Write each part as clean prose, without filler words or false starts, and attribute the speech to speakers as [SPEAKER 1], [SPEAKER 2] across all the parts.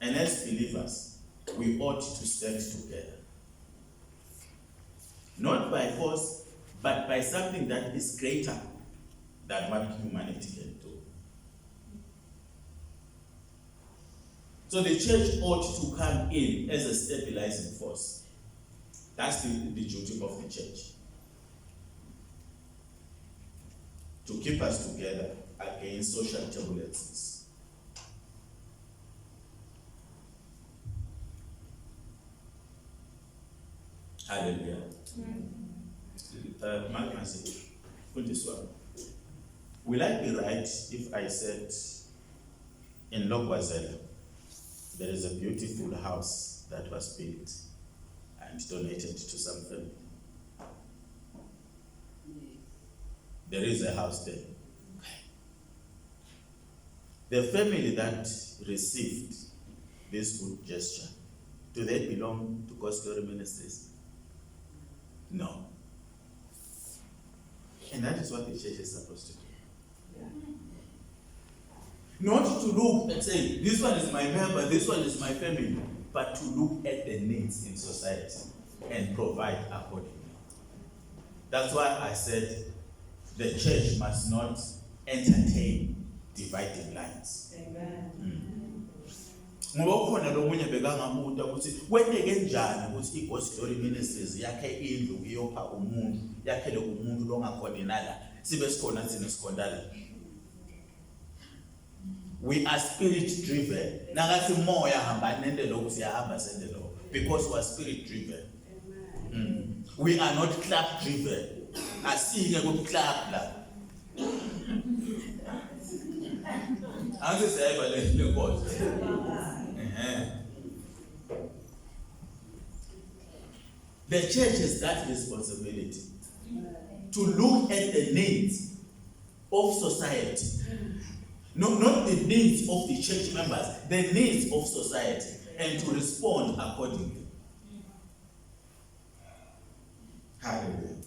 [SPEAKER 1] And as believers, we ought to stand together. Not by force, but by something that is greater than what humanity can do. So the church ought to come in as a stabilizing force. That's the duty of the church. To keep us together against social turbulences. Hallelujah. Mark message. Put this one. Will I be right if I said in Logwazela there is a beautiful house that was built and donated to some family? There is a house there. The family that received this good gesture, do they belong to God's Glory Ministries? No. And that is what the church is supposed to do. Yeah. Not to look and say, this one is my member, this one is my family, but to look at the needs in society and provide accordingly. That's why I said the church must not entertain dividing lines. Amen. Ngoba ukhona lo munye bekangamuda ukuthi kwenteke njani ukuthi iGod's Glory Ministries yakhe indlu iyopha umuntu yakhele umuntu longakhona inala sibe sikhona thina sikhondala. We are spirit driven. Nakathi moya hamba nende lokho siyahamba sende lokho because we are spirit driven. We are not club driven. Asinye ku club la. Anze sayeba le Nkosi. The church has that responsibility to look at the needs of society. No, not the needs of the church members, the needs of society, and to respond accordingly. Hallelujah.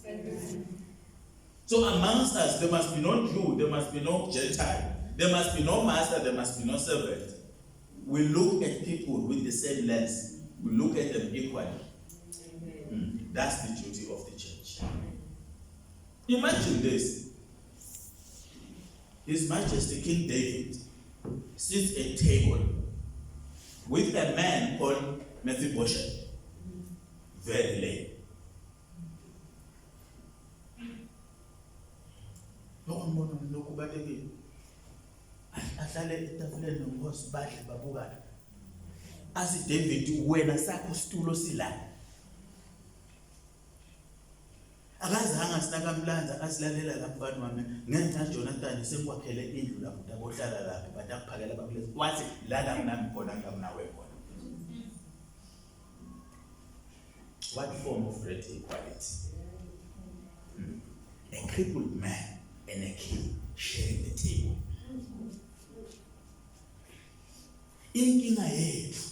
[SPEAKER 1] So amongst us, there must be no Jew, there must be no Gentile, there must be no master, there must be no servant. We look at people with the same lens. We look at them equally. That's the duty of the church. Imagine this. His Majesty King David sits at a table with a man called Mephibosheth. Very late. Ahlale etafuleni nonkosi badle babukana. Asi David wena sakho situlo sila. Akazange sinakamlanza asilalela lapho wami ngenza Jonathan sekwakhele indlu lapho dabohlala lapho badakuphakela bakulezi wathi lala nami khona ngamunawe khona. What form of great equality? A crippled man and a king sharing the table. Inkinga yethu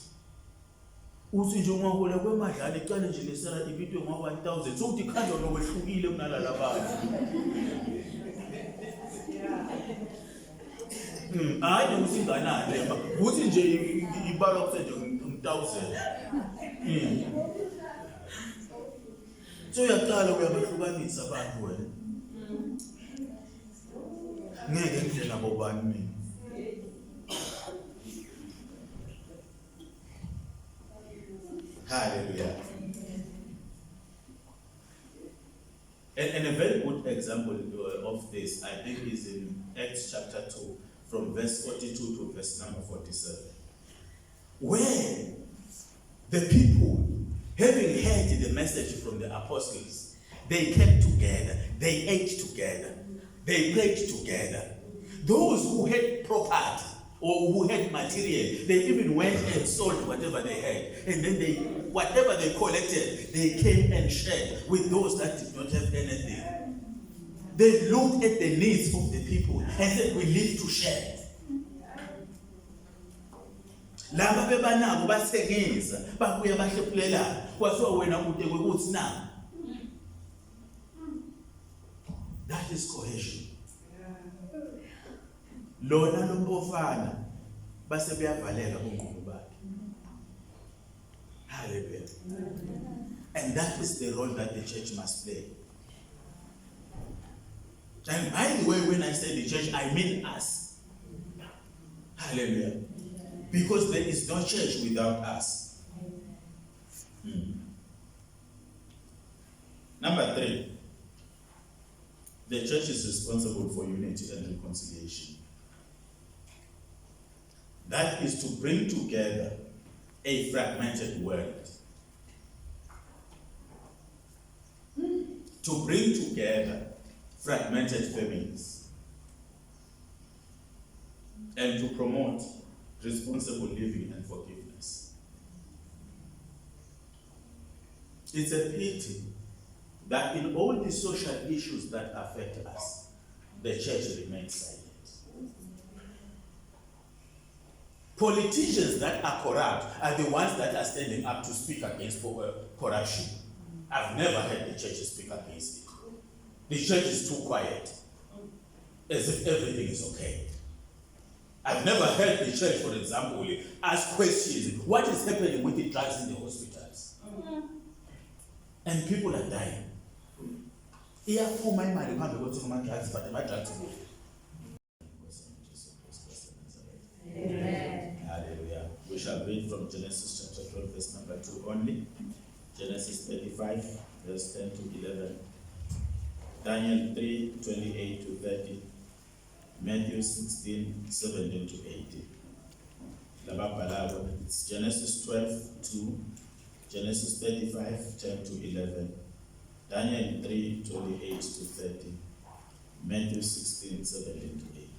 [SPEAKER 1] uthi nje ungahola kwemadlala ecane nje lesela ibitwe ngo-1000 sokuthi khanda lokwehlukile kunalala abantu. Hayi ukuthi inganani ukuthi nje ibalwa kusenje 1000. So uyaqala uyabahlukanisa abantu wena. Ngeke indlela bobani mina. Hallelujah. And a very good example of this, I think, is in Acts chapter 2, from verse 42 to verse number 47. Where the people, having heard the message from the apostles, they came together, they ate together, they prayed together. Those who had property, or who had material, they even went and sold whatever they had. And then whatever they collected, they came and shared with those that did not have anything. They looked at the needs of the people and said, we need to share. Laba bebanabo bathengisa babuya bahlephulela kwathiwa wena kude kwekuthi na. That is cohesion. Lona lompofana base beyavaleka bonqobo bakhe. Hallelujah. And that is the role that the church must play. And by the way, when I say the church, I mean us. Hallelujah. Because there is no church without us. Number 3, the church is responsible for unity and reconciliation. That is to bring together a fragmented world. To bring together fragmented families. And to promote responsible living and forgiveness. It's a pity that in all the social issues that affect us, the church remains silent. Politicians that are corrupt are the ones that are standing up to speak against corruption. I've never heard the church speak against it. The church is too quiet, as if everything is okay. I've never heard the church, for example, ask questions. What is happening with the drugs in the hospitals? And people are dying.
[SPEAKER 2] Amen.
[SPEAKER 1] Hallelujah. We shall read from Genesis chapter 12, verse number 2 only. Genesis 35, verse 10 to 11. Daniel 3, 28 to 30. Matthew 16, 17 to 18. It's Genesis 12, 2. Genesis 35, 10 to 11. Daniel 3, 28 to 30. Matthew 16, 17 to 18.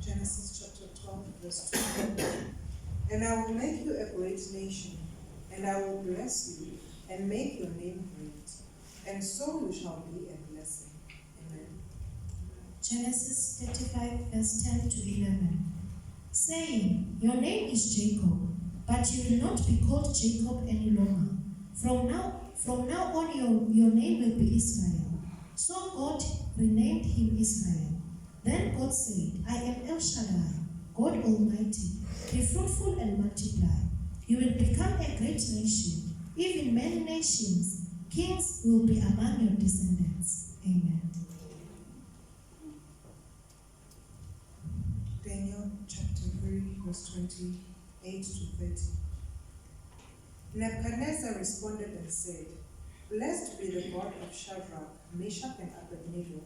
[SPEAKER 2] Genesis chapter 12, verse 2. And I will make you a great nation, and I will bless you, and make your name great, and so you shall be a blessing. Amen.
[SPEAKER 3] Genesis 35, verse 10 to 11. Saying, your name is Jacob, but you will not be called Jacob any longer. From now on your name will be Israel. So God renamed him Israel. Then God said, I am El Shaddai, God Almighty. Be fruitful and multiply. You will become a great nation, even many nations. Kings will be among your descendants. Amen.
[SPEAKER 2] Daniel chapter 3, verse 28 to 30. Nebuchadnezzar responded and said, Blessed be the God of Shadrach, Meshach, and Abednego,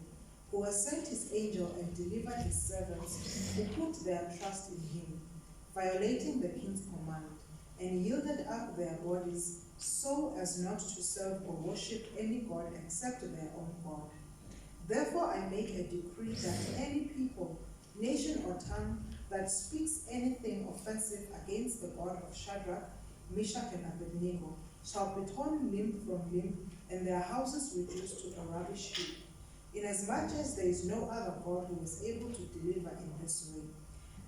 [SPEAKER 2] who has sent his angel and delivered his servants who put their trust in him, violating the king's command, and yielded up their bodies so as not to serve or worship any god except their own God. Therefore I make a decree that any people, nation, or tongue that speaks anything offensive against the God of Shadrach, Meshach, and Abednego shall be torn limb from limb, and their houses reduced to a rubbish heap, inasmuch as there is no other God who is able to deliver in this way.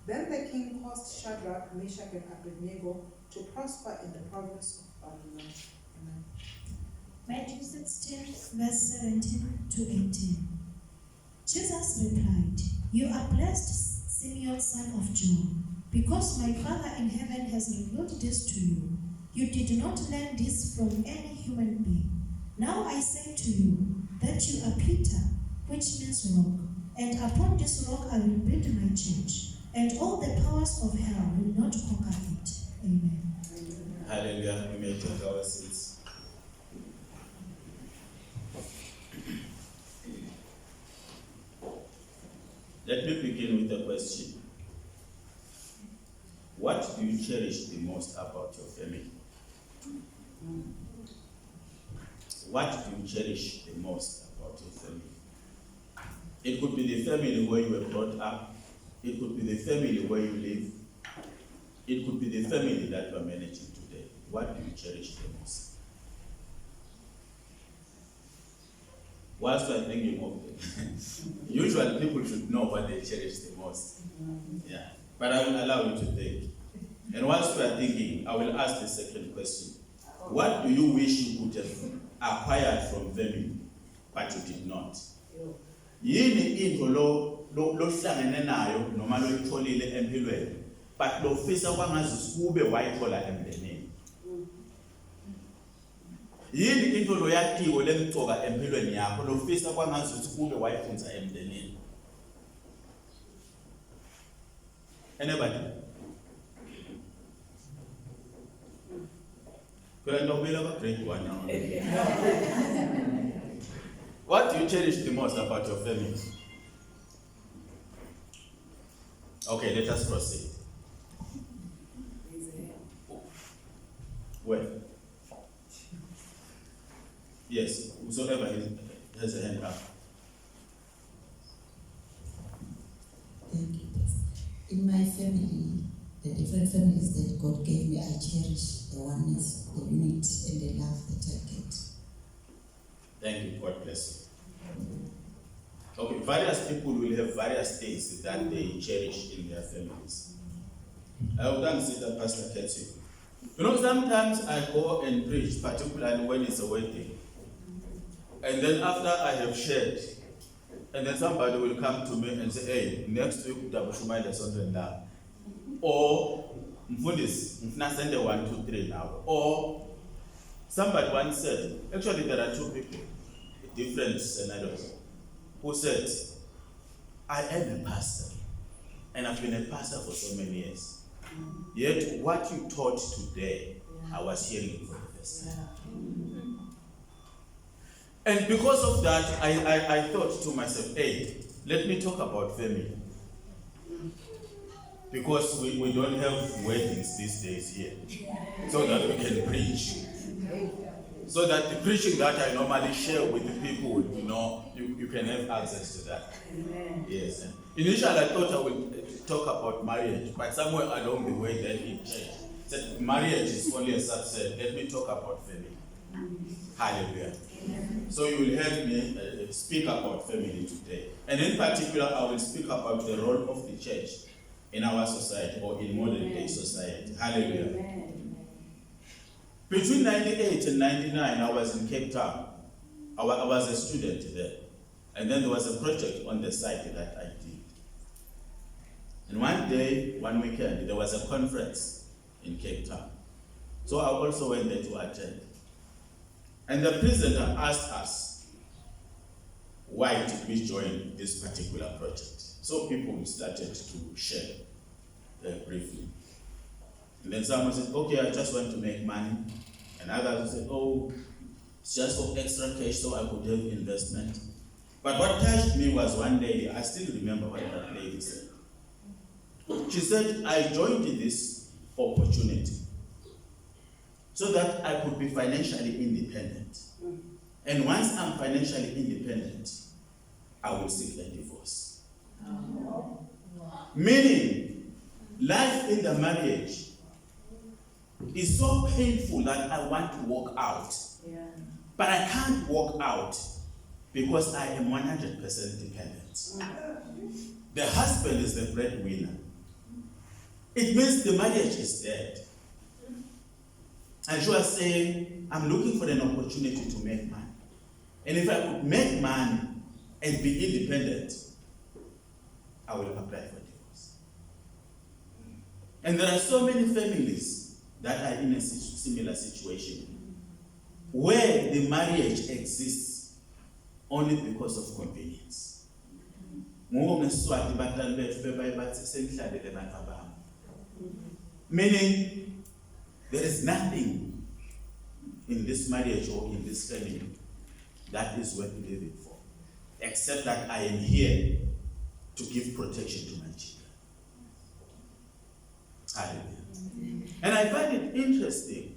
[SPEAKER 2] Then the king caused Shadrach, Meshach, and Abednego to prosper in the province of Babylon. Amen.
[SPEAKER 3] Matthew 16, verse 17 to 18. Jesus replied, You are blessed, Simeon, son of John, because my Father in heaven has revealed this to you. You did not learn this from any human being. Now I say to you that you are Peter, which means rock, and upon this rock I will build my church, and all the powers of hell will not conquer it. Amen.
[SPEAKER 1] Hallelujah. We may take our seats. Let me begin with a question. What do you cherish the most about your family? What do you cherish the most about your family? It could be the family where you were brought up. It could be the family where you live. It could be the family that you are managing today. What do you cherish the most? Whilst you are thinking of it, usually people should know what they cherish the most. Yeah. But I will allow you to think. And whilst you are thinking, I will ask the second question. What do you wish you could have acquired from family, but you did not? Yini into lo hlangene nayo noma lo itholile empilweni, but lo fisa kwangazi sikube wayithola emndenini? Yini into loyatiko lemgcoka empilweni yakho lofisa kwangazuthi kube wayifunza emndenini? Anybody? Grade 1 now. What do you cherish the most about your family? Okay, let us proceed. Where? Yes, whosoever has a hand up.
[SPEAKER 4] Thank you, Pastor. In my family, the different families that God gave me, I cherish the oneness, the unity, and the love that I get.
[SPEAKER 1] Thank you, God bless you. Okay, various people will have various things that they cherish in their families. I will then say that Pastor Ketty. You know, sometimes I go and preach, particularly when it's a wedding. And then after I have shared, and then somebody will come to me and say, hey, next week, Dabushumai something now. Or, Mfundis, send 1, 2, 3 now. Or, somebody once said, actually there are two people, different scenarios, who said, I am a pastor, and I've been a pastor for so many years. Yet, what you taught today, I was hearing it for the first time. And because of that, I thought to myself, hey, let me talk about family. Because we don't have weddings these days here, so that we can preach. So that the preaching that I normally share with the people, you know, you can have access to that.
[SPEAKER 2] Amen.
[SPEAKER 1] Yes. Initially, I thought I would talk about marriage, but somewhere along the way, then it changed. Said marriage is only a subset. Let me talk about family. Hallelujah.
[SPEAKER 2] Amen.
[SPEAKER 1] So you will help me speak about family today. And in particular, I will speak about the role of the church in our society or in modern day society. Hallelujah.
[SPEAKER 2] Amen.
[SPEAKER 1] Between 98 and 99, I was in Cape Town. I was a student there. And then there was a project on the site that I did. And one day, one weekend, there was a conference in Cape Town. So I also went there to attend. And the presenter asked us, why did we join this particular project? So people started to share briefly. And then someone said, okay, I just want to make money. And others said, oh, it's just for extra cash so I could have investment. But what touched me was one lady, I still remember what that lady said. She said, I joined this opportunity so that I could be financially independent. And once I'm financially independent, I will seek a divorce. Meaning, life in the marriage is so painful that I want to walk out.
[SPEAKER 2] Yeah.
[SPEAKER 1] But I can't walk out because I am 100% dependent. The husband is the breadwinner. It means the marriage is dead. And she was saying, I'm looking for an opportunity to make money. And if I could make money and be independent, I will apply for divorce. And there are so many families that are in a similar situation where the marriage exists only because of convenience. Meaning, there is nothing in this marriage or in this family that is worth living for, except that I am here to give protection to my children. Hallelujah. And I find it interesting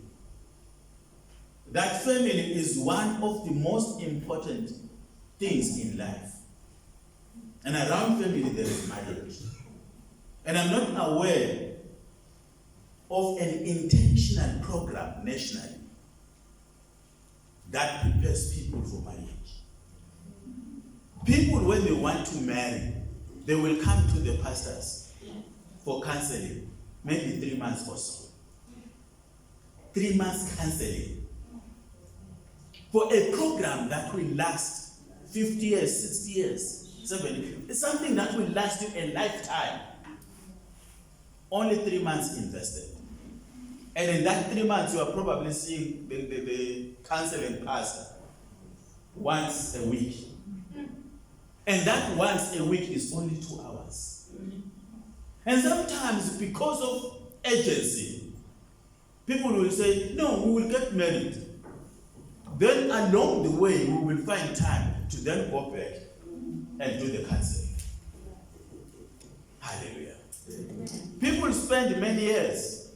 [SPEAKER 1] that family is one of the most important things in life. And around family there is marriage. And I'm not aware of an intentional program nationally that prepares people for marriage. People, when they want to marry, they will come to the pastors for counseling, maybe 3 months or so. 3 months counseling for a program that will last 50 years, 60 years, 70. It's something that will last you a lifetime. Only 3 months invested. And in that 3 months, you are probably seeing the counseling pastor once a week. And that once a week is only 2 hours. And sometimes, because of urgency, people will say, no, we will get married. Then along the way, we will find time to then go back and do the counseling. Hallelujah. People spend many years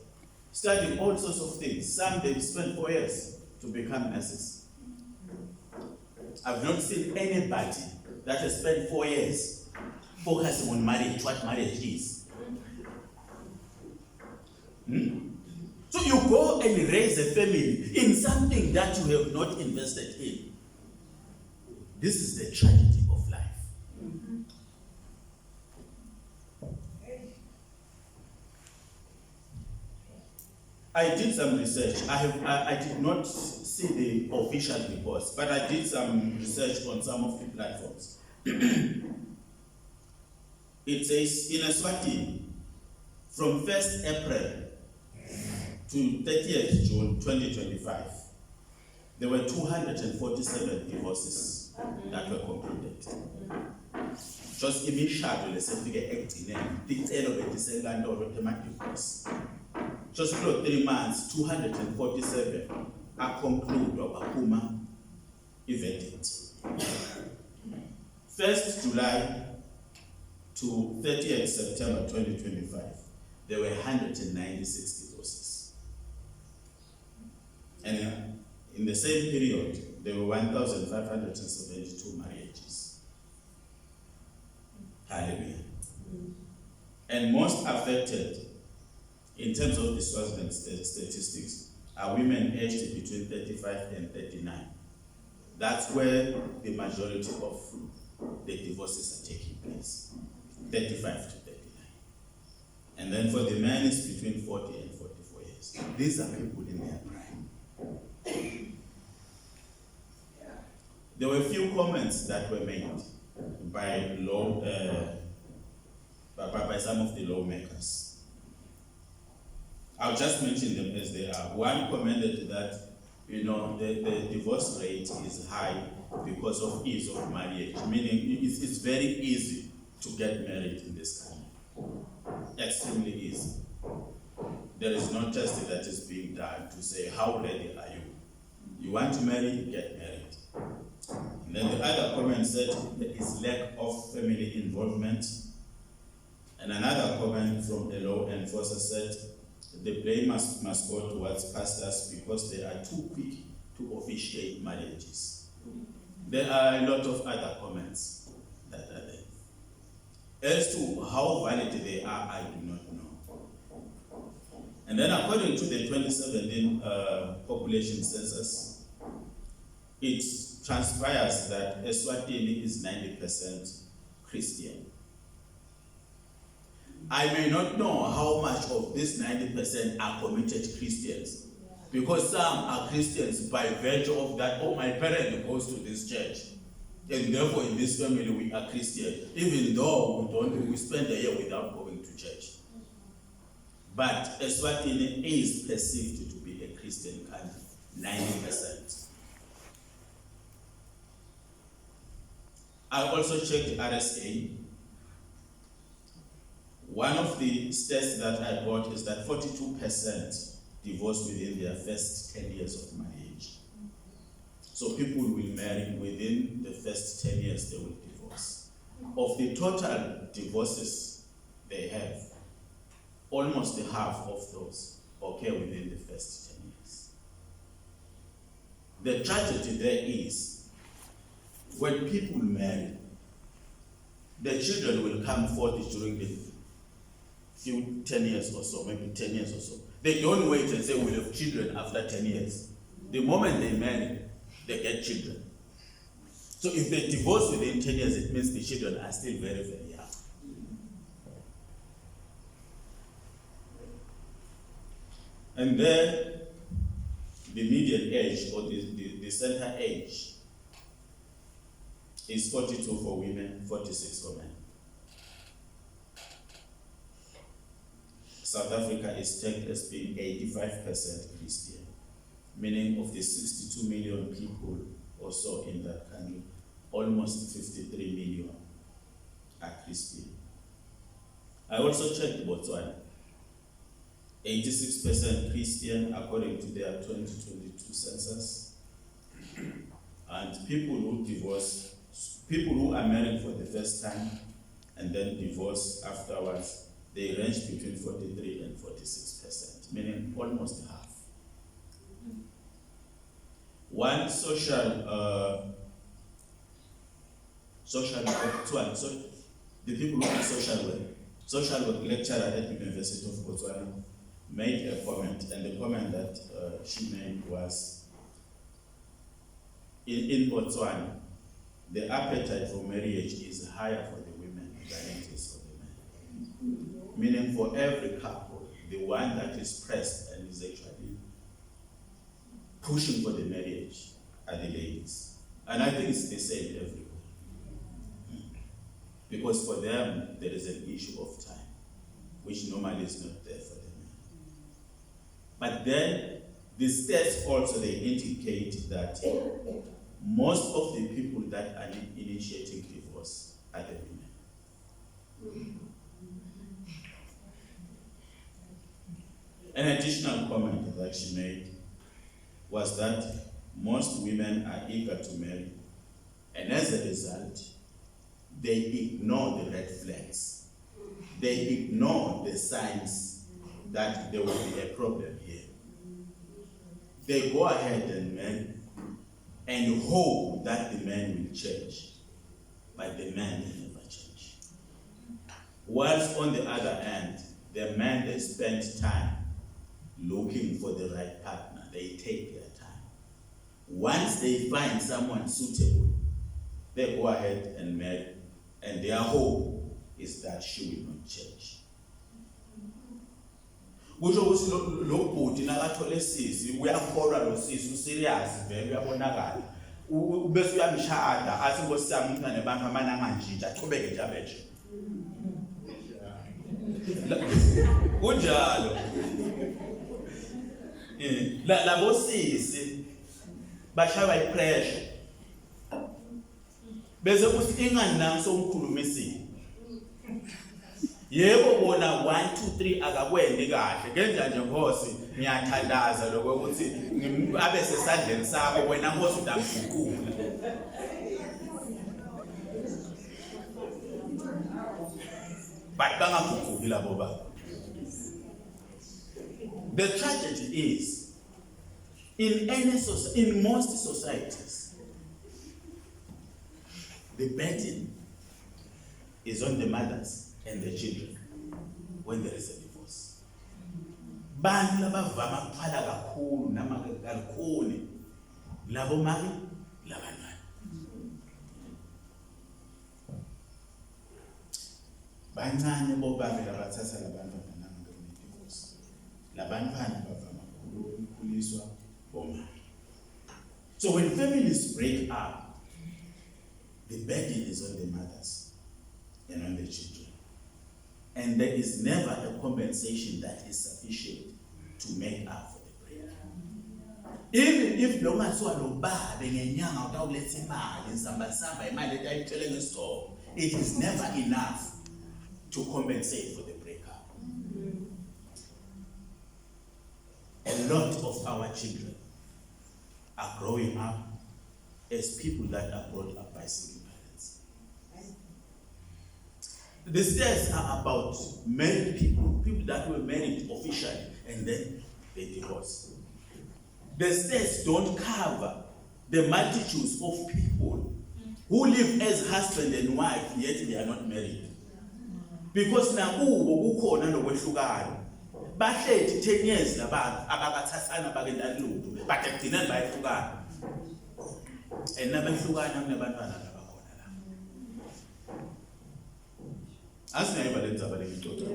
[SPEAKER 1] studying all sorts of things. Some they spend 4 years to become nurses. I've not seen anybody that has spent 4 years focusing on marriage, what marriage is. So you go and raise a family in something that you have not invested in. This is the tragedy of life. I did some research. I did not see the official reports, but I did some research on some of the platforms. It says in Eswatini, from 1st April to 30th June 2025, there were 247 divorces that were concluded. Just imishado lesifike ekugcineni ticelo betisenkantolo tema-divorce. Just for 3 months, 247 are concluded baphuma i-verdict. 1st July to 30th September 2025, there were 196 divorces. And in the same period, there were 1,572 marriages. Hallelujah. And most affected, in terms of the Swaziland statistics, are women aged between 35 and 39. That's where the majority of the divorces are taking place, 35 to 39. And then for the men, it's between 40 and 44 years. These are people in their prime. There were a few comments that were made by by some of the lawmakers. I'll just mention them as they are. One commented that, the divorce rate is high because of ease of marriage, meaning it's very easy to get married in this country. Extremely easy. There is no test that is being done to say, how ready are you? You want to marry, you get married. And then the other comment said there is lack of family involvement. And another comment from a law enforcer said the blame must go towards pastors because they are too quick to officiate marriages. There are a lot of other comments that are there. As to how valid they are, I do not know. And then according to the 2017 population census, it transpires that Eswatini is 90% Christian. I may not know how much of this 90% are committed Christians, because some are Christians by virtue of that, my parent goes to this church, and therefore in this family we are Christian, even though we spend a year without going to church. But Eswatini is perceived to be a Christian country, 90%. I also checked RSA. One of the stats that I got is that 42% divorce within their first 10 years of marriage. So people will marry within the first 10 years, they will divorce. Of the total divorces they have, almost half of those occur within the first 10 years. The tragedy there is, when people marry, the children will come forth during the few 10 years or so, maybe 10 years or so. They don't wait and say we'll have children after 10 years. The moment they marry, they get children. So if they divorce within 10 years, it means the children are still very, very young. And then the median age or the center age is 42 for women, 46 for men. South Africa is tagged as being 85% Christian, meaning of the 62 million people or so in that country, almost 53 million are Christian. I also checked Botswana. 86% Christian according to their 2022 census. And people who are married for the first time and then divorce afterwards, they range between 43 and 46%, meaning almost half. One the people who do social work lecturer at the University of Botswana made a comment, and the comment that she made was, in Botswana, the appetite for marriage is higher for the women than it is for the men. Meaning for every couple, the one that is pressed and is actually pushing for the marriage are the ladies. And I think it's the same everywhere. Because for them, there is an issue of time, which normally is not there for the men. But then, the stats also, they indicate that most of the people that are initiating divorce are the women. An additional comment that she made was that most women are eager to marry, and as a result, they ignore the red flags. They ignore the signs that there will be a problem here. They go ahead and marry and hope that the man will change, but the man will never change. Whilst on the other hand, the man that spent time looking for the right partner, they take their time. Once they find someone suitable, they go ahead and marry, and their hope is that she will not change. Kusho ukuthi lo bhuti nakathole sisi uyakholwa lo sisi userious vele uyabonakala ubese uyamshada athi Nkosi yami umntana nebantu amana nganjinja aqhubeke nje abeje kunjalo labo sisi bashaya ipressure bese kuthi ingani nami somkhulumisile yebo bona 1 2 3 akakwendi kahle ngenja nje Nkosi ngiyathandaza lokho ukuthi abe sesandleni sakho wena Nkosi udamfuqula but bangaguquki labo baba. The tragedy is in most societies the burden is on the mothers and the children when there is a divorce. Bantu labavama kuqala kakhulu nama kakhulu labo mali labantwana. Bancane bobaba labathatha labantwana nanga divorce. Labantwana bavama ukukhuliswa bomama. So when families break up, the burden is on the mothers and on the children. And there is never a compensation that is sufficient to make up for the break. Even if lo ngathiwa lo baba ngenyanga utawuletha imali isamba imali etayithele ngesitolo, it is never enough to compensate for the breakup. A lot of our children are growing up as people that are brought up by single parents. The stats are about married people that were married officially and then they divorced. The stats don't cover the multitudes of people who live as husband and wife yet they are not married. Because nakubo kukhona lokwehlukana. Bahlezi 10 years labantu abakathathana bakendani lutho but ekugcineni bayehlukana. And nabehlukana kunabantwana labakhona la. Asinayiba lenza balekixoxa.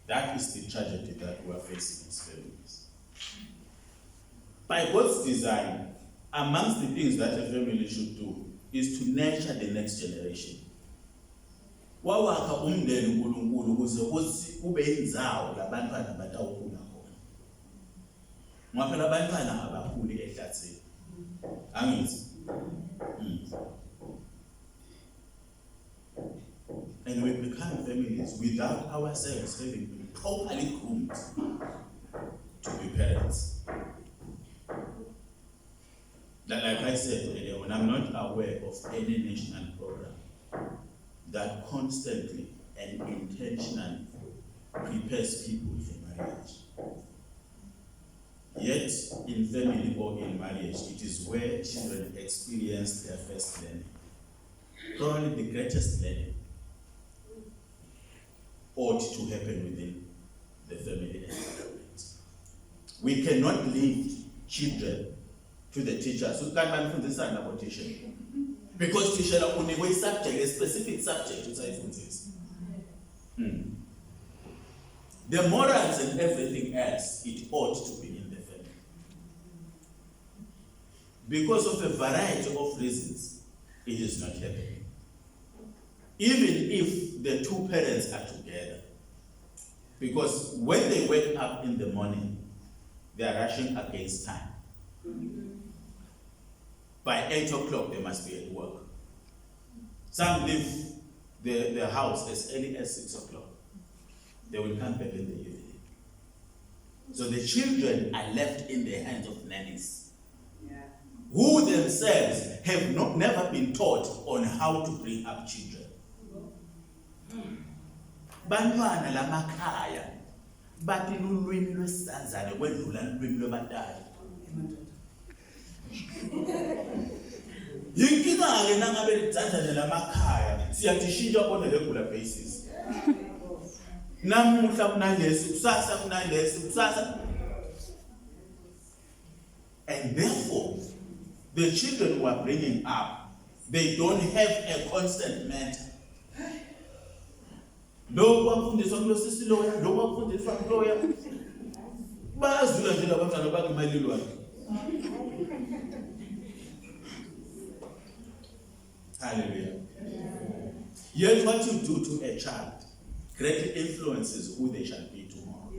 [SPEAKER 1] That is the tragedy that we are facing as families. By God's design, amongst the things that a family should do is to nurture the next generation. wawakha umndeni uNkulunkulu ukuze kube indzawo labantwana batawukhula khona. Ngoba phela abantwana abakhuli ehlathini. Angithi? And we become families without ourselves having been properly groomed to be parents. Like I said earlier, when I'm not aware of any national program that constantly and intentionally prepares people for marriage. Yet, in family or in marriage, it is where children experience their first learning. Probably the greatest learning ought to happen within the family environment. We cannot leave children to the teachers who can't understand about teaching. Because teacher only one subject, a specific subject to say this. The morals and everything else, it ought to be in the family. Because of a variety of reasons, it is not happening. Even if the two parents are together. Because when they wake up in the morning, they are rushing against time. By 8 o'clock, they must be at work. Some leave the house as early as 6 o'clock. They will come back in the evening. So the children are left in the hands of nannies, who themselves have never been taught on how to bring up children. Bantwana lamakhaya bathi lulwimi lwesizazane kwedlula ulwimi lwabadala. Yinkinga-ke nangabe lidlandlane lamakhaya siyathishintsha on a regular basis. Namuhla kunalesi, kusasa kunalesi, kusasa. And therefore, the children who are bringing up, they don't have a constant mentor. Lo kwafundiswa kulo sisi loya, lo kwafundiswa kuloya. Bazula nje labantwana bakumalilo wakhe. Hallelujah. Yet what you do to a child greatly influences who they shall be tomorrow.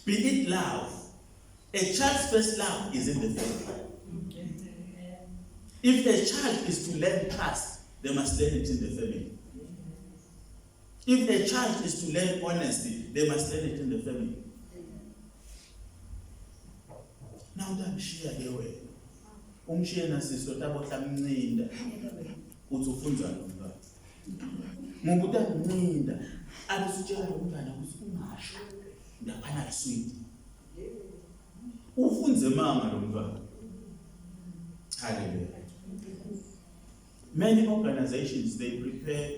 [SPEAKER 1] Be it love. A child's first love is in the family. If a child is to learn trust, they must learn it in the family. If a child is to learn honesty, they must learn it in the family. Now that share the way. Umshiyena siso tabotla mncinda uthi ufunza nomntwana. Ngokuthi amncinda abesutshela umntwana ukuthi ungasho ndaphana sweet. Ufunze mama lo mntwana. Hallelujah. Many organizations, they prepare,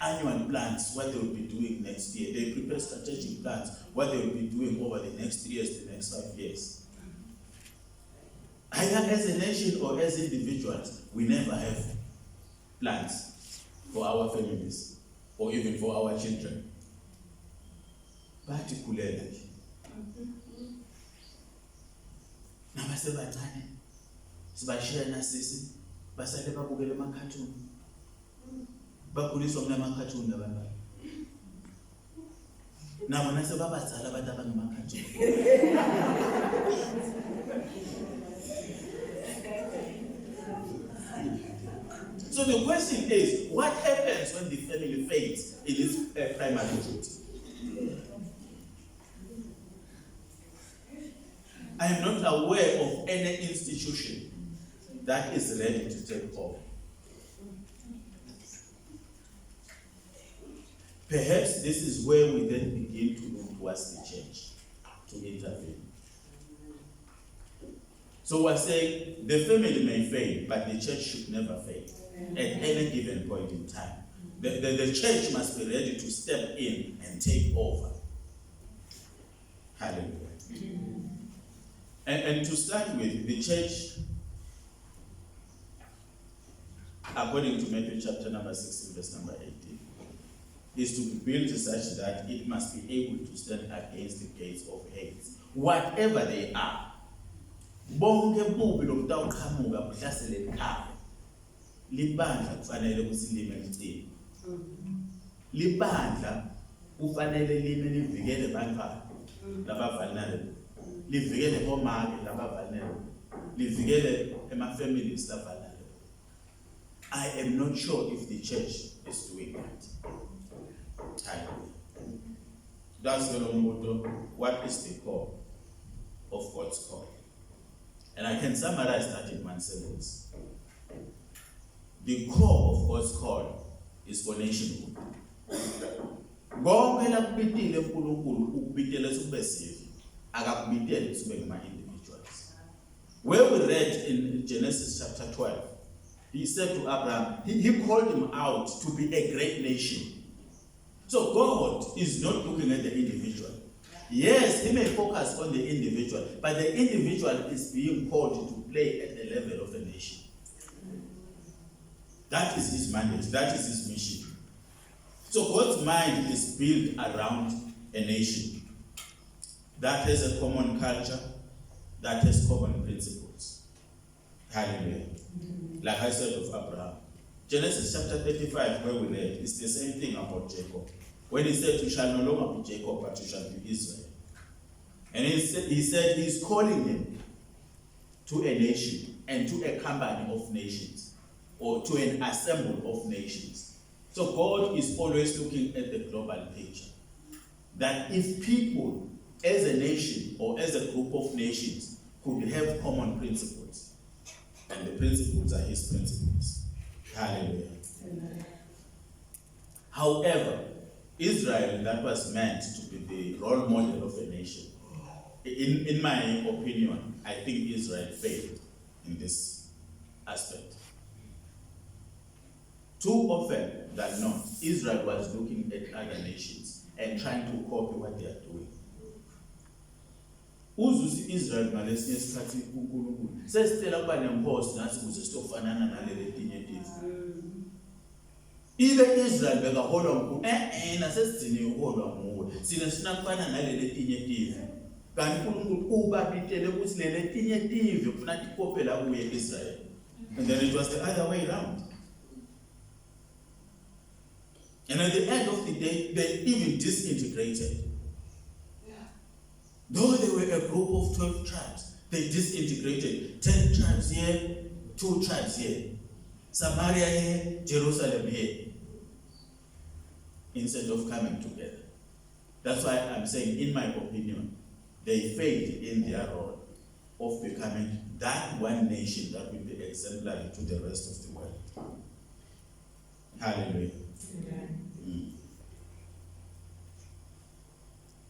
[SPEAKER 1] annual plans, what they will be doing next year. They prepare strategic plans, what they will be doing over the next 3 years, the next 5 years. Either as a nation or as individuals, we never have plans for our families or even for our children. Particularly, nabasebancane sibashiya nasisi basale babukele amakhathuni bakhuliswa kunamakhathuni labantwana nabo nase babazala abantu abangamakhathuni. So the question is, what happens when the family fails in its primary duty? I am not aware of any institution that is ready to take over. Perhaps this is where we then begin to look towards the church to intervene. So we're saying the family may fail, but the church should never fail at any given point in time. The church must be ready to step in and take over. Hallelujah. And to start with, the church, according to Matthew chapter number 16, verse number 18, is to be built such that it must be able to stand against the gates of hate, whatever they are. Bonke bubi lobutawuqhamuka buhlasele ekhaya libandla kufanele ukuthi lime licini Libandla kufanele lime livikele bantwana laba vulnerable. Livikele omama laba vulnerable. Livikele ema-families laba vulnerable. I am not sure if the church is doing that. That's the motto. What is the core of God's call? And I can summarize that in one sentence. The core of God's call is for nationhood. Konke lakubitile uNkulunkulu ukubitele sibe sive akakubitele sibe ngama-individuals. Where we read in Genesis chapter 12, he said to Abraham, he called him out to be a great nation. So God is not looking at the individual. Yes, he may focus on the individual, but the individual is being called to play at the level of a nation. That is his mandate, that is his mission. So God's mind is built around a nation that has a common culture, that has common principles. Hallelujah. Like I said of Abraham. Genesis chapter 35, where we read, it's the same thing about Jacob. When he said, you shall no longer be Jacob, but you shall be Israel. And he said he's calling him to a nation and to a company of nations, or to an assembly of nations. So God is always looking at the global picture. That if people as a nation or as a group of nations could have common principles, and the principles are his principles. Hallelujah. Amen. However, Israel, that was meant to be the role model of a nation. In my opinion, I think Israel failed in this aspect. Too often than not, Israel was looking at other nations and trying to copy what they are doing. Uzusi Israel ngalesinye isikhathi uNkulunkulu sesicela kuba nemposi nathi ukuze sitofanana naleli elinye izinto. Ile Israel bekaholwa nguNkulunkulu nasesidini uholwa nguwe. Sina sinakufana naleli elinye izinto. Kanti uNkulunkulu ubabitele ukuthi leli elinye izinto kufuna ikopela kuye Israel. And then it was the other way around. And at the end of the day, they even disintegrated. Though they were a group of 12 tribes, they disintegrated. 10 tribes here, 2 tribes here. Samaria here, Jerusalem here. Instead of coming together. That's why I'm saying, in my opinion, they failed in their role of becoming that one nation that will be exemplary to the rest of the world. Hallelujah.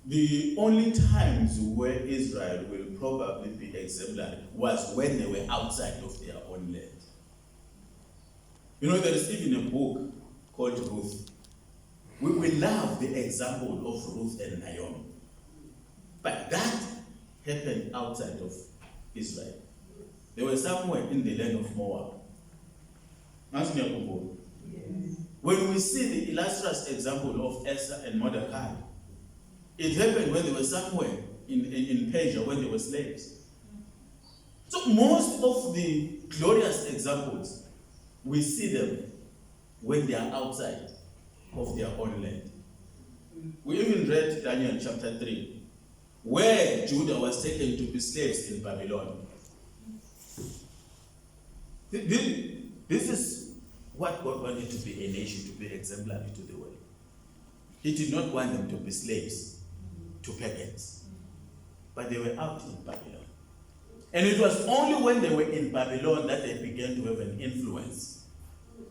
[SPEAKER 1] The only times where Israel will probably be exemplary was when they were outside of their own land. You know, there is even a book called Ruth. We love the example of Ruth and Naomi. But that happened outside of Israel. They were somewhere in the land of Moab. When we see the illustrious example of Esther and Mordecai, it happened when they were somewhere in Persia, when they were slaves. So most of the glorious examples, we see them when they are outside of their own land. We even read Daniel chapter 3, where Judah was taken to be slaves in Babylon. This is what God wanted to be a nation, to be exemplary to the world. He did not want them to be slaves to pagans, but they were out in Babylon. And it was only when they were in Babylon that they began to have an influence.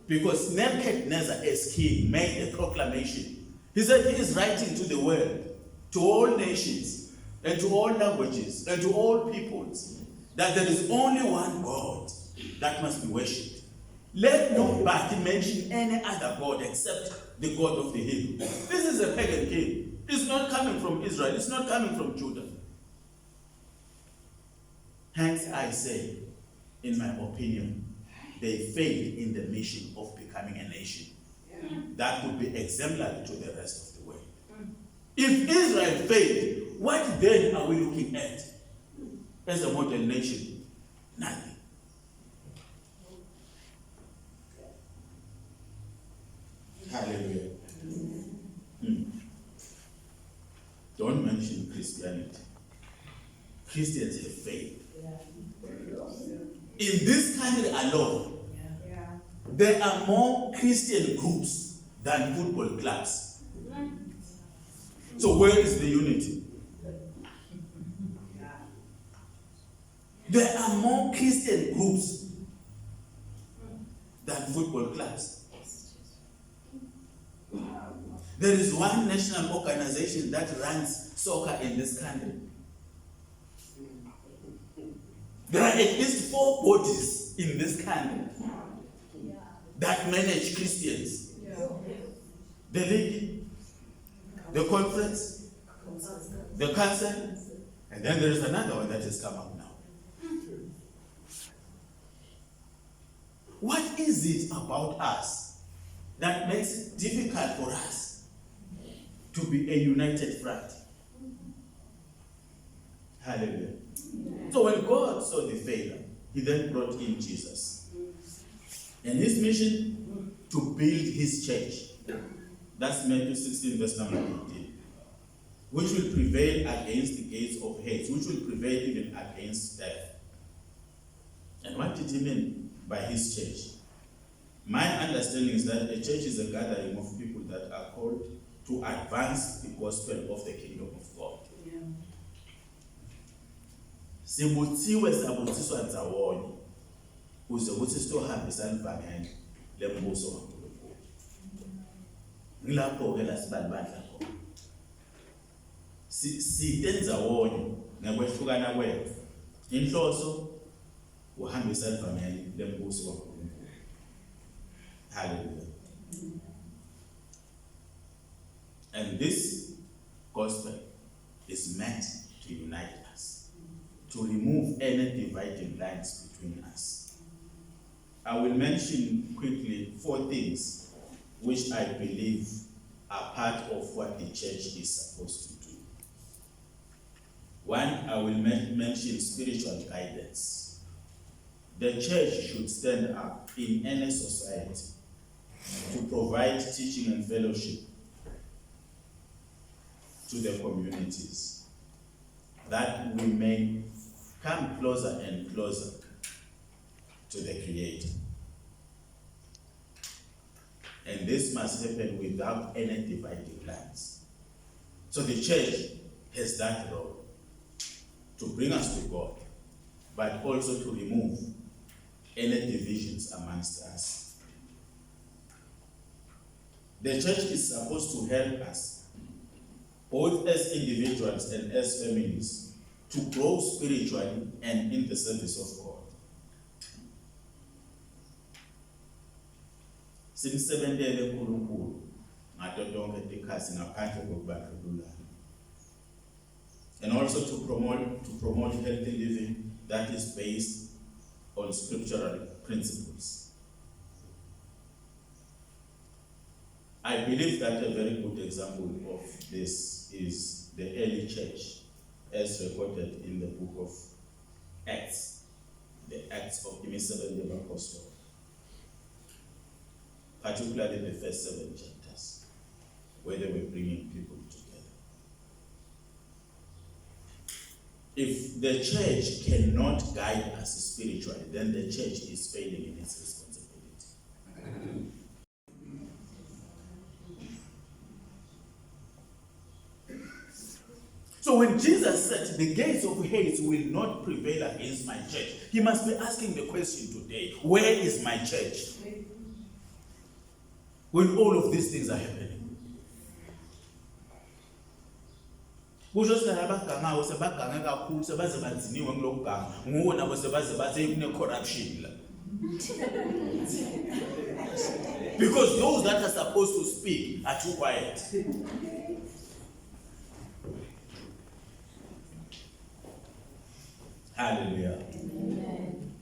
[SPEAKER 1] Because Nebuchadnezzar, as king, made a proclamation. He said he is writing to the world, to all nations, and to all languages, and to all peoples, that there is only one God that must be worshipped. Let nobody mention any other God except the God of the Hebrews. This is a pagan king. It's not coming from Israel. It's not coming from Judah. Hence, I say, in my opinion, they failed in the mission of becoming a nation that would be exemplary to the rest of the world. If Israel failed, what then are we looking at as a model nation? Nothing. Hallelujah. Mm. Don't mention Christianity. Christians have faith. In this country alone, there are more Christian groups than football clubs. So where is the unity? There are more Christian groups than football clubs. There is one national organization that runs soccer in this country. There are at least 4 bodies in this country that manage Christians. The league, the conference, the council, and then there is another one that has come up now. What is it about us that makes it difficult for us to be a united front? Hallelujah. So when God saw the failure, he then brought in Jesus. And his mission, to build his church. That's Matthew 16, verse number 18. Which will prevail against the gates of hate, which will prevail even against death. And what did he mean by his church? My understanding is that a church is a gathering of people that are called to advance the gospel of the kingdom of God. Sibutsiwe sabutsiswa ndzawonye kuze kuthi sitohambisa livangeli lembuso kaNkulunkulu. Ngilapho ke la sibalibandla khona. Site ndzawonye ngekwehlukana kwethu. Inhloso uhambisa livangeli lembuso kaNkulunkulu. Hallelujah. And this gospel is meant to unite us, to remove any dividing lines between us. I will mention quickly 4 things which I believe are part of what the church is supposed to do. 1, I will mention spiritual guidance. The church should stand up in any society to provide teaching and fellowship to the communities, that we may come closer and closer to the Creator. And this must happen without any dividing lines. So the church has that role to bring us to God, but also to remove any divisions amongst us. The church is supposed to help us, both as individuals and as families, to grow spiritually and in the service of God. Simsebentele uNkulunkulu ngato tonke tikhasi ngaphandle kokubandlululana. And also to promote healthy living that is based on scriptural principles. I believe that a very good example of this is the early church as recorded in the book of Acts, the Acts of the 7 Apostles, particularly the first 7 chapters, where they were bringing people together. If the church cannot guide us spiritually, then the church is failing in its responsibility. So when Jesus said, the gates of hate will not prevail against my church, he must be asking the question today, where is my church? When all of these things are happening. Kusho singabagangayo sebagange kakhulu sebaze banziniwe kulokuganga nguwo nabo sebaze bathi kune corruption la. Because those that are supposed to speak are too quiet. Hallelujah. Amen.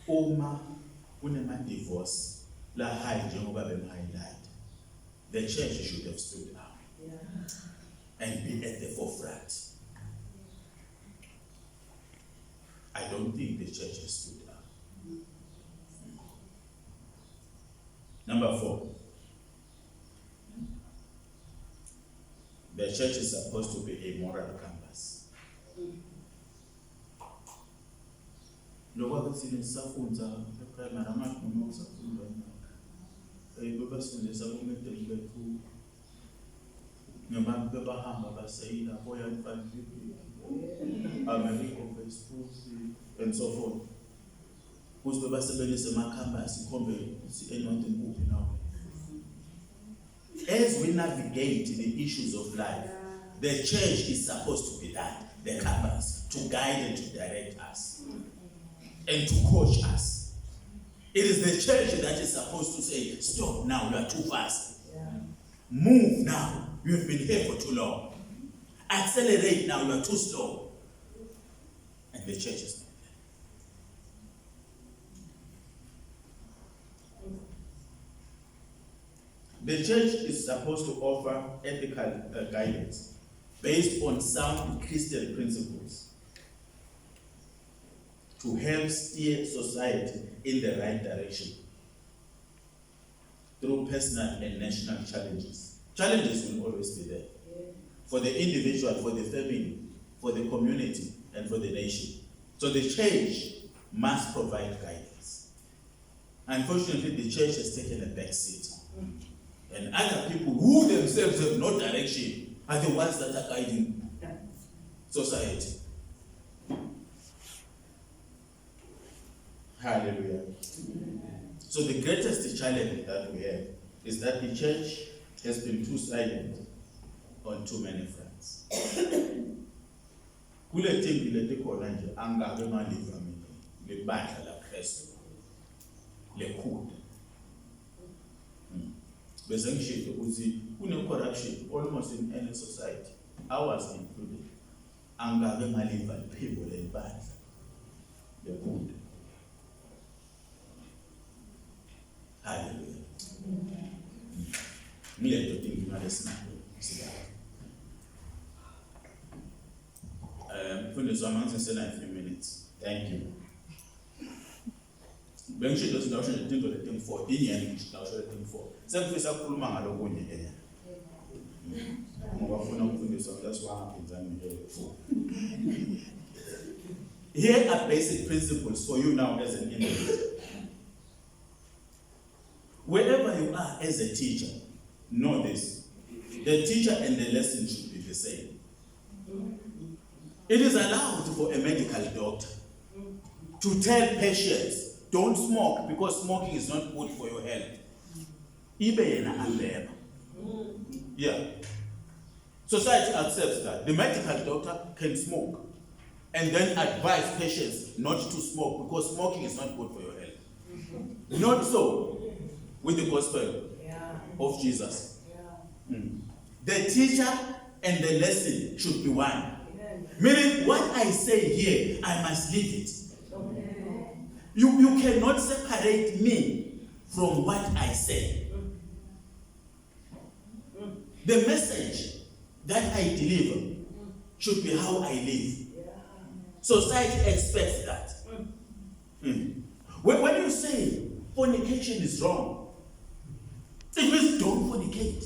[SPEAKER 1] Uma kunema divorce la high njengoba bemhighlight, the church should have stood up and be at the forefront. I don't think the church has stood up. Number 4. The church is supposed to be a moral compass. Lokho sinisafundza eprimary amagunya okusafunda bebasifundisa kumedeli bethu ngebantu bebahamba baseyila Royal Family, American Facebook and so forth. Kuze basebenzise amacampus ikhombe enothin kuphi now. As we navigate the issues of life, the church is supposed to be that, the campus, to guide and to direct us and to coach us. It is the church that is supposed to say, stop now, you are too fast. Move now, you have been here for too long. Accelerate now, you are too slow. And the church is not there. The church is supposed to offer ethical guidance based on sound Christian principles to help steer society in the right direction through personal and national challenges. Challenges will always be there. For the individual, for the family, for the community, and for the nation. So the church must provide guidance. Unfortunately, the church has taken a back seat. And other people who themselves have no direction are the ones that are guiding society. Hallelujah. So the greatest challenge that we have is that the church has been too silent on too many fronts. Kule thing letikhona nje angabe malivami lebandla laKristu lekhulu. Bese ngisho ukuthi kune corruption almost in any society, ours included. Angabe maliva iphimbo lebandla lekhulu. Hallelujah. Mile to think ngalesinayo sibaba. Mfundisi wami ngisena a few minutes. Thank you. Bengisho ukuthi ngawusho nje into le thing for inyani ngawusho le thing for. Sengifisa ukukhuluma ngalokunye ke. Ngoba ufuna ukufundisa that's why I'm examining here. Here are basic principles for you now as an individual. Wherever you are as a teacher, know this. The teacher and the lesson should be the same. It is allowed for a medical doctor to tell patients, don't smoke because smoking is not good for your health. Yeah. Society accepts that. The medical doctor can smoke and then advise patients not to smoke because smoking is not good for your health. Not so with the gospel of Jesus. The teacher and the lesson should be one. Meaning what I say here, I must live it. You cannot separate me from what I say. The message that I deliver should be how I live. Society expects that. When you say fornication is wrong, it means don't fornicate.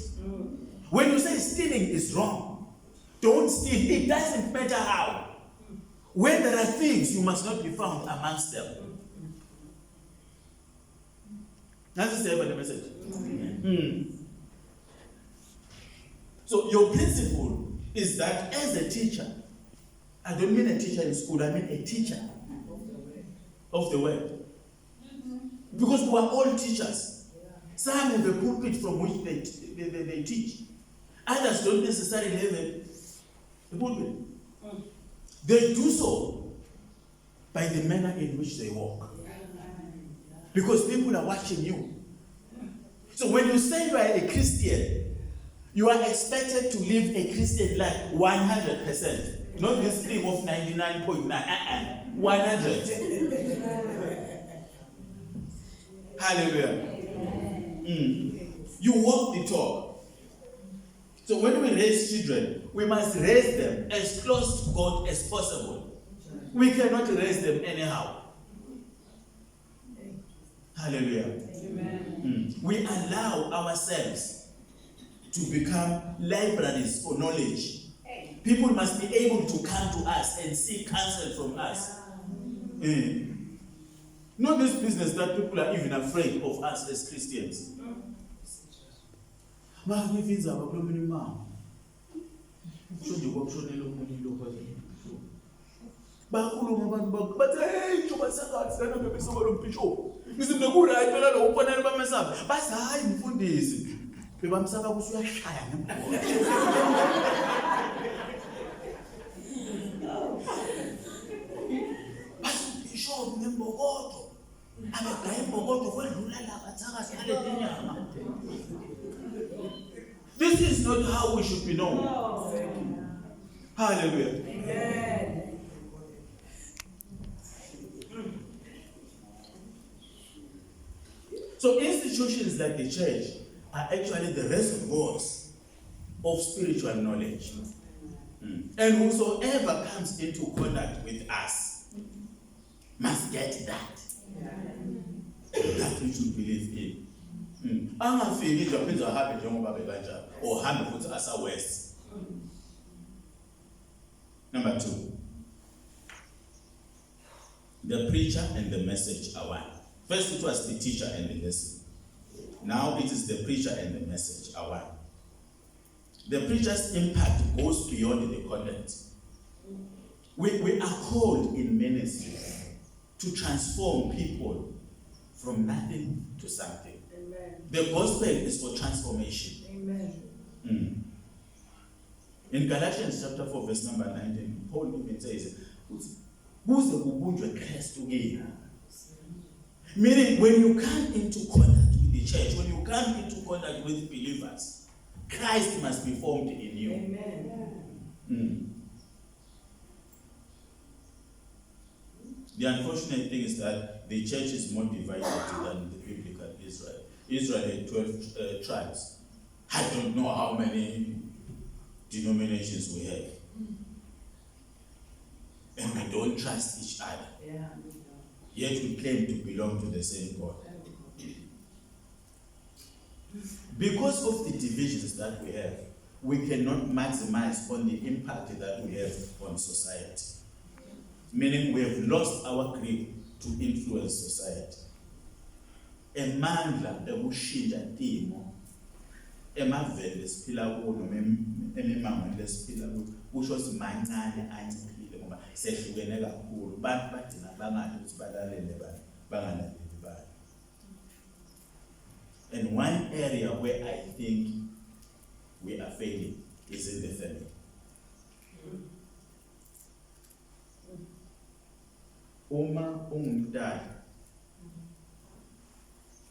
[SPEAKER 1] When you say stealing is wrong, don't steal. It doesn't matter how. When there are things, you must not be found amongst them. That's the message. So your principle is that as a teacher, I don't mean a teacher in school, I mean a teacher of the word. Because we are all teachers. Some have a pulpit from which they teach. Others don't necessarily have a pulpit. They do so by the manner in which they walk. Because people are watching you. So when you say you are a Christian, you are expected to live a Christian life 100%. Not this thing of 99.9. 100. Hallelujah. You walk the talk. So when we raise children, we must raise them as close to God as possible. We cannot raise them anyhow. Hallelujah.
[SPEAKER 2] Amen.
[SPEAKER 1] We allow ourselves to become libraries for knowledge. People must be able to come to us and seek counsel from us. Not this business that people are even afraid of us as Christians. Bakhuluma abantu bathi hey njoba sakathi lana bebisoba lo bishop ngizinto kuRight phela lo ufanele bamesaba bathi hayi mfundisi bebamsaba kusuyashaya ngembokodo bathi bishop ngembokodo abagaya imbokodo kwedlula la bathakazi ngale dinyama. This is not how we should be known. Hallelujah.
[SPEAKER 2] Amen.
[SPEAKER 1] So institutions like the church are actually the reservoirs of spiritual knowledge. And whosoever comes into contact with us must get that. That we should believe in. Angafiki nje aphinda ahambe njengoba bekanjalo or hambe futhi asa west. Number 2. The preacher and the message are one. First it was the teacher and the lesson. Now it is the preacher and the message are one. The preacher's impact goes beyond the content. We are called in ministry to transform people from nothing to something.
[SPEAKER 2] Amen.
[SPEAKER 1] The gospel is for transformation.
[SPEAKER 2] Amen.
[SPEAKER 1] In Galatians chapter 4 verse number 19, Paul even says, "Kuze kubunjwe Kristu kini." Meaning, when you come into contact with the church, when you come into contact with believers, Christ must be formed in you.
[SPEAKER 2] Amen.
[SPEAKER 1] The unfortunate thing is that the church is more divided than the biblical Israel. Israel had 12 tribes. I don't know how many denominations we have. And we don't trust each other.
[SPEAKER 2] Yeah.
[SPEAKER 1] Yet we claim to belong to the same God. Because of the divisions that we have, we cannot maximize on the impact that we have on society. Meaning we have lost our grip to influence society. Emandla ekushintsha intimo emavele esiphila kuwo noma emimangweni lesiphila kuwo kusho simancane ancikile ngoba sehlukene kakhulu bantu badinga bangathi ukuthi balalele bangalaleli bani. And one area where I think we are failing is in the family. Uma ungumntana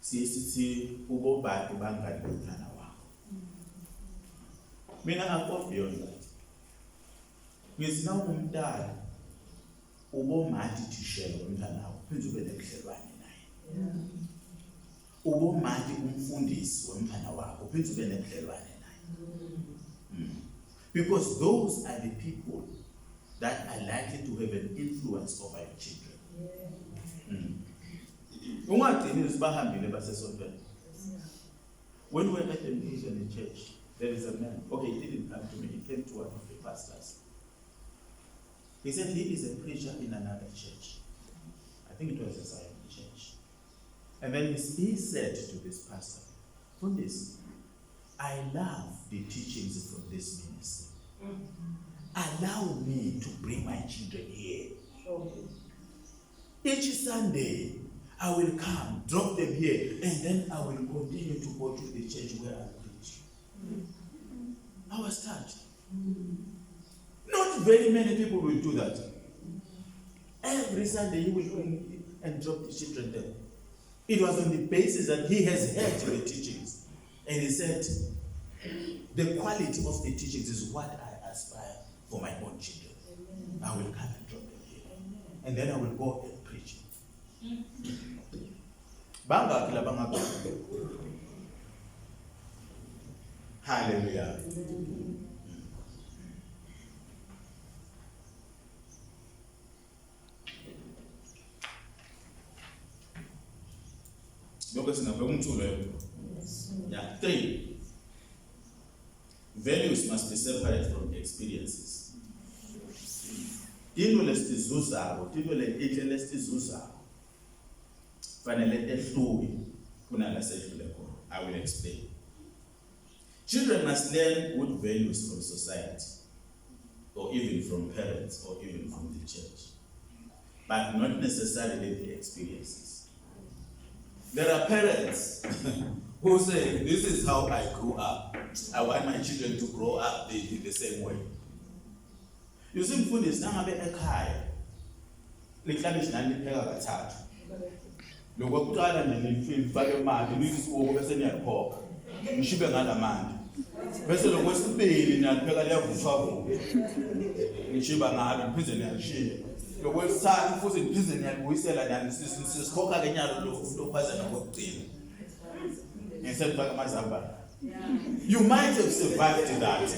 [SPEAKER 1] sithi ubobani bangani bomntana wakho. Mina akho beyond that. Ngithi na ungumntana ubomathi thishela bomntana wakho phinde ube nebudlelwane naye. Ubomathi umfundisi womntana wakho phinde ube nebudlelwane naye. Because those are the people that are likely to have an influence over your children. When we were at the meeting in the church, there is a man. Okay, he didn't come to me. He came to one of the pastors. He said he is a preacher in another church. I think it was a Zion church. And then he said to this pastor, "From this, I love the teachings from this ministry. Allow me to bring my children here. Each Sunday, I will come, drop them here, and then I will continue to go to the church where I preach." I was touched. Not very many people will do that. Every Sunday, he will go and drop the children there. It was on the basis that he has heard the teachings. And he said, the quality of the teachings is what I aspire for my own children. I will come and drop them here. And then I will go and preach. Hallelujah. Yeah. 3. Values must be separate from experiences. Into lesizuzako, into leinhle lesizuzako. Fanele ehluke kunalasehlule khona. I will explain. Children must learn good values from society, or even from parents, or even from the church, but not necessarily the experiences. There are parents who say, this is how I grew up. I want my children to grow up the same way. You see, mfundisi nangabe ekhaya liklabishi nani lipheka kathathu. Lokho kuqala nje nifake imali nisuku bese niyakhokha. Nishibe ngalamandi. Bese lokwesibili niyapheka liyavuthwa vuka. Nishiba ngalo niphinde niyashiya. Lokwesithathu futhi niphinde niyabuyisela nani sikhokha ke nyalo lo uphazana kokugcina. You might have survived that,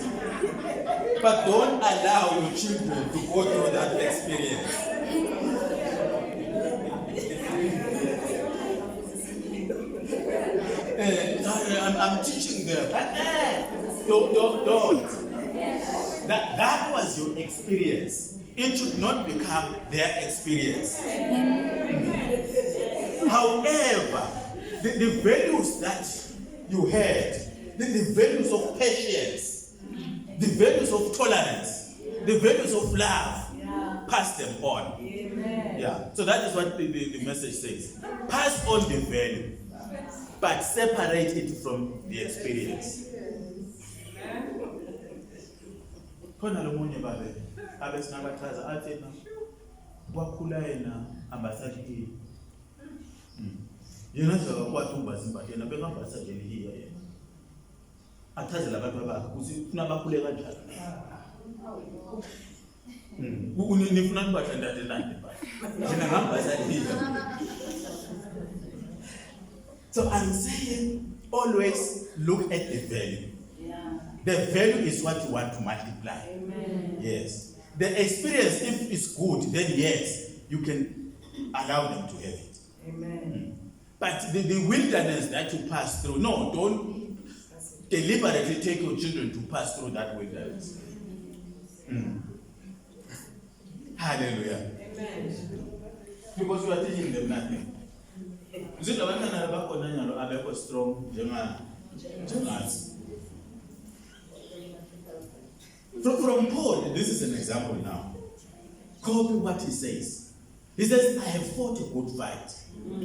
[SPEAKER 1] but don't allow your children to go through that experience. I'm teaching them. Don't. That was your experience. It should not become their experience. However, the values that you had, the values of patience, the values of tolerance, the values of love, pass them on.
[SPEAKER 2] Amen.
[SPEAKER 1] Yeah. So that is what the message says. Pass on the value, but separate it from the experience. Khona lo munye babe abesingabathaza athi wakhula yena ambasathi yena nje akwathi ukubazimba yena bekambasa nje lihiya yena athazela abantu abakhe ukuthi ufuna bakhule kanjani nifuna nibathandane nani yena ngambasa lihiya. So I'm saying always look at the value. The value is what you want to multiply.
[SPEAKER 2] Amen.
[SPEAKER 1] Yes. The experience, if it's good, then yes, you can allow them to have it.
[SPEAKER 2] Amen.
[SPEAKER 1] But the wilderness that you pass through, no, don't deliberately take your children to pass through that wilderness. Hallelujah.
[SPEAKER 2] Amen.
[SPEAKER 1] Because you are teaching them nothing. You see, the one are strong, From Paul, this is an example now. Copy what he says. He says, I have fought a good fight.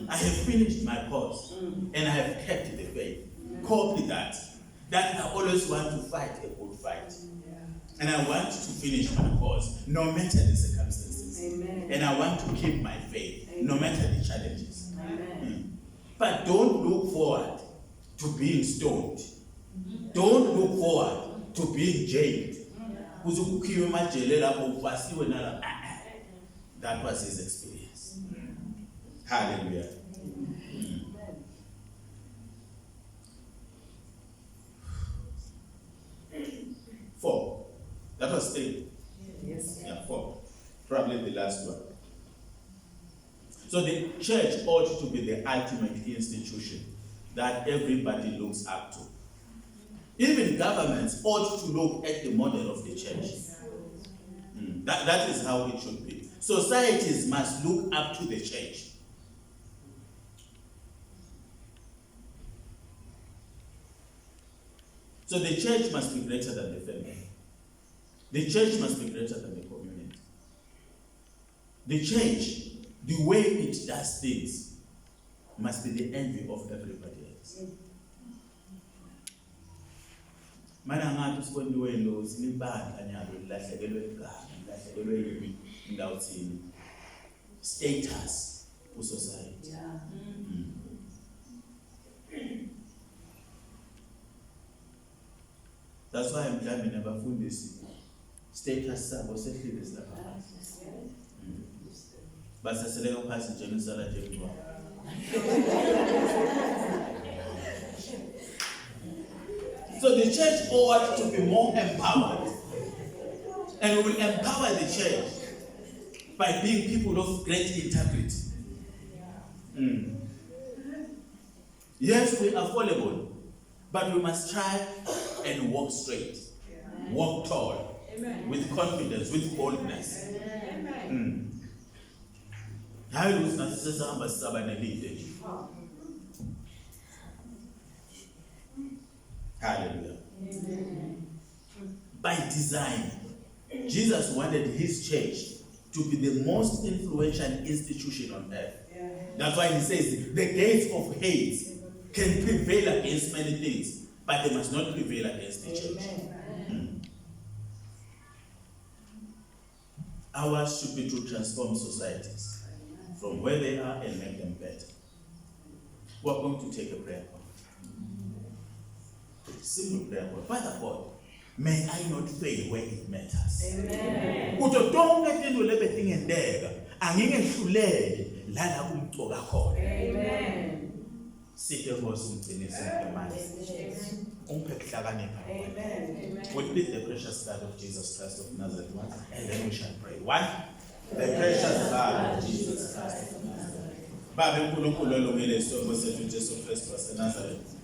[SPEAKER 1] I have finished my course. And I have kept the faith. Copy that. That I always want to fight a good fight. And I want to finish my course, no matter the circumstances.
[SPEAKER 2] Amen.
[SPEAKER 1] And I want to keep my faith, no matter the challenges.
[SPEAKER 2] Amen.
[SPEAKER 1] But don't look forward to being stoned. Don't look forward to being jailed. That was his experience. Hallelujah. 4. That was 3.
[SPEAKER 2] Yes.
[SPEAKER 1] Yeah, 4. Probably the last one. So the church ought to be the ultimate institution that everybody looks up to. Even governments ought to look at the model of the church. That is how it should be. Societies must look up to the church. So the church must be greater than the family. The church must be greater than the community. The church, the way it does things, must be the envy of everybody else. Mana ngathi sikondiwe lo sinibandla nyalo lahlekelwe igama, lahlekelwe indawo thini. Status for society.
[SPEAKER 2] Yeah.
[SPEAKER 1] That's why I'm trying to find this status sabo sehlile lapha. Basa seleka phasi njengesala nje So the church ought to be more empowered. And we will empower the church by being people of great integrity. Yes, we are fallible, but we must try and walk straight, walk tall, with confidence, with boldness. Hayi ukuthi nathi sesihamba sisaba nelide nje. Hallelujah. By design, Jesus wanted his church to be the most influential institution on earth. That's why he says the gates of hate can prevail against many things, but they must not prevail against the church. Ours should be to transform societies from where they are and make them better. We're going to take a prayer call. Simple prayer call. Father God, may I not fail where it matters. Kuto tonke tinto lebetingenteka angingehlulele lana kumcoka khona. Sithe Nkosi umgcinise ngemali. Ungiphe ukuhlakanipha. We plead the precious blood of Jesus Christ of Nazareth once, and then we shall pray. One, the precious blood of Jesus Christ of Nazareth. Baba uNkulunkulu olungile isongo sethu Jesu Kristu waseNazareth.